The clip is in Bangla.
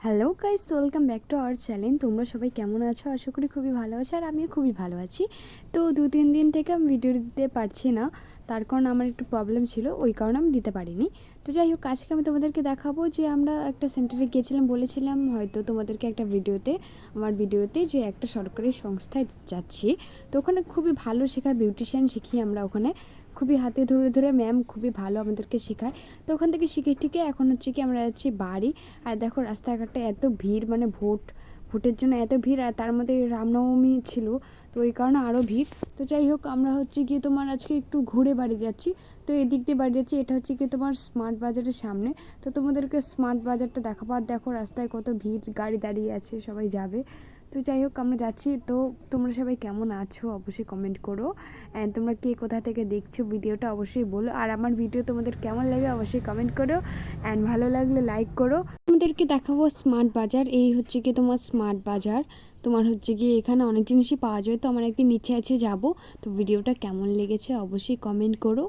Hello guys, welcome back to our channel. তোমরা সবাই কেমন আছো? আশা করি খুবই ভালো আছো, আর আমিও খুবই ভালো আছি। তো 2-3 দিন থেকে আমি ভিডিও দিতে পারছি না, তার কারণ আমার একটু প্রবলেম ছিল, ওই কারণে আমি দিতে পারিনি। তো যাই হোক, আজকে আমি তোমাদেরকে দেখাবো যে আমরা একটা সেন্টারে গিয়েছিলাম, বলেছিলাম হয়তো তোমাদেরকে একটা ভিডিওতে, আমার ভিডিওতে, যে একটা সরকারি সংস্থায় যাচ্ছি। তো ওখানে খুবই ভালো শেখায়, বিউটিশিয়ান শিখি আমরা ওখানে, খুবই হাতে ধরে ধরে ম্যাম খুবই ভালো আমাদেরকে শেখায়। তো ওখান থেকে শিখে টিকে এখন হচ্ছে কি আমরা যাচ্ছি বাড়ি। আর দেখো রাস্তাঘাটে এত ভিড়, মানে ভোটের জন্য এত ভিড়, আর তার মধ্যে রামনবমী ছিল, তো ওই কারণে আরও ভিড়। তো যাই হোক, আমরা হচ্ছে গিয়ে তোমার আজকে একটু ঘুরে বাড়ি যাচ্ছি। তো এদিক দিয়ে বাড়ি যাচ্ছি, এটা হচ্ছে কি তোমার স্মার্ট বাজারের সামনে। তো তোমাদেরকে স্মার্ট বাজারটা দেখাবো। আর দেখো রাস্তায় কত ভিড়, গাড়ি দাঁড়িয়ে আছে, সবাই যাবে। তো যাই হোক, আমরা যাচ্ছি। তো তোমরা সবাই কেমন আছো অবশ্যই কমেন্ট করো, অ্যান্ড তোমরা কে কোথা থেকে দেখছো ভিডিওটা অবশ্যই বলো। আর আমার ভিডিও তোমাদের কেমন লাগে অবশ্যই কমেন্ট করো, অ্যান্ড ভালো লাগলে লাইক করো। তোমাদেরকে দেখাবো স্মার্ট বাজার। এই হচ্ছে কি তোমার স্মার্ট বাজার। তোমার হচ্ছে কি এখানে অনেক জিনিসই পাওয়া যায়। তো আমার একদিন ইচ্ছে আছে যাব। তো ভিডিওটা কেমন লেগেছে অবশ্যই কমেন্ট করো।